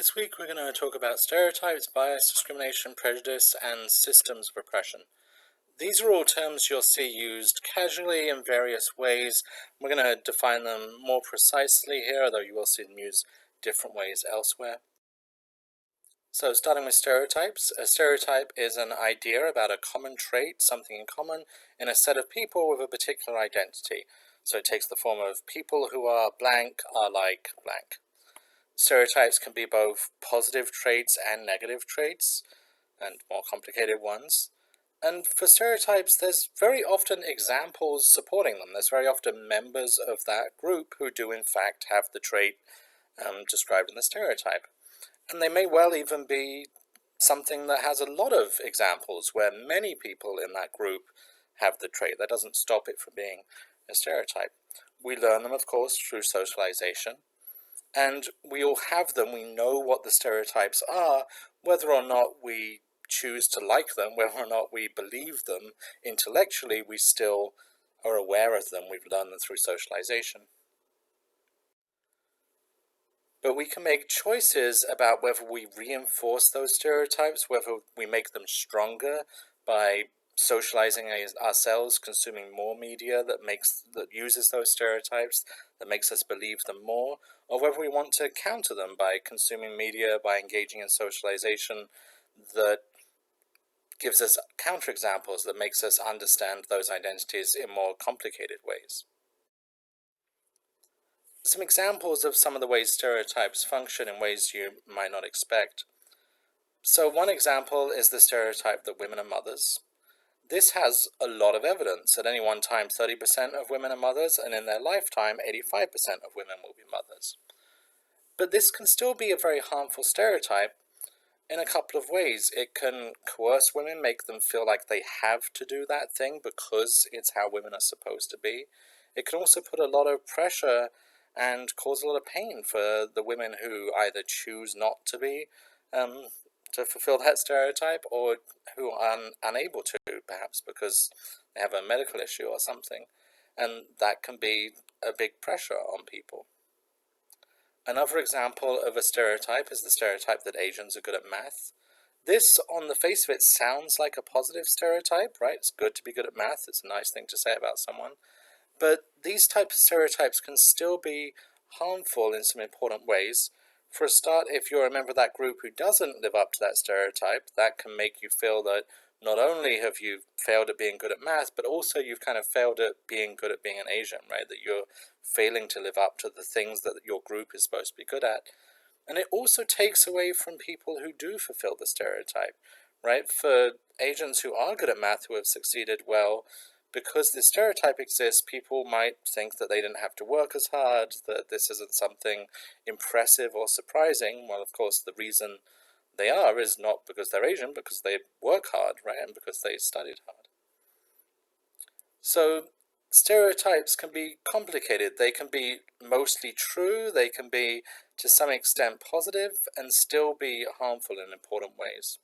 This week we're going to talk about stereotypes, bias, discrimination, prejudice, and systems of oppression. These are all terms you'll see used casually in various ways. We're going to define them more precisely here, although you will see them used different ways elsewhere. So starting with stereotypes, a stereotype is an idea about a common trait, something in common, in a set of people with a particular identity. So it takes the form of people who are blank are like blank. Stereotypes can be both positive traits and negative traits, and more complicated ones. And for stereotypes, there's very often examples supporting them. There's very often members of that group who do in fact have the trait described in the stereotype. And they may well even be something that has a lot of examples where many people in that group have the trait. That doesn't stop it from being a stereotype. We learn them, of course, through socialization. And we all have them, we know what the stereotypes are, whether or not we choose to like them, whether or not we believe them intellectually, we still are aware of them, we've learned them through socialization. But we can make choices about whether we reinforce those stereotypes, whether we make them stronger by socializing ourselves, consuming more media that uses those stereotypes, that makes us believe them more, or whether we want to counter them by consuming media, by engaging in socialization that gives us counterexamples, that makes us understand those identities in more complicated ways. Some examples of some of the ways stereotypes function in ways you might not expect. So one example is the stereotype that women are mothers. This has a lot of evidence. At any one time, 30% of women are mothers, and in their lifetime, 85% of women will be mothers. But this can still be a very harmful stereotype in a couple of ways. It can coerce women, make them feel like they have to do that thing because it's how women are supposed to be. It can also put a lot of pressure and cause a lot of pain for the women who either choose not to be to fulfill that stereotype, or who are unable to, perhaps because they have a medical issue or something, and that can be a big pressure on people. Another example of a stereotype is the stereotype that Asians are good at math. This, on the face of it, sounds like a positive stereotype, right? It's good to be good at math, it's a nice thing to say about someone. But these types of stereotypes can still be harmful in some important ways. For a start, if you're a member of that group who doesn't live up to that stereotype, that can make you feel that not only have you failed at being good at math, but also you've kind of failed at being good at being an Asian, right? That you're failing to live up to the things that your group is supposed to be good at. And it also takes away from people who do fulfill the stereotype, right? For Asians who are good at math, who have succeeded well, because the stereotype exists, people might think that they didn't have to work as hard, that this isn't something impressive or surprising. Well, of course, the reason they are is not because they're Asian, because they work hard, right, and because they studied hard. So stereotypes can be complicated. They can be mostly true, they can be to some extent positive, and still be harmful in important ways.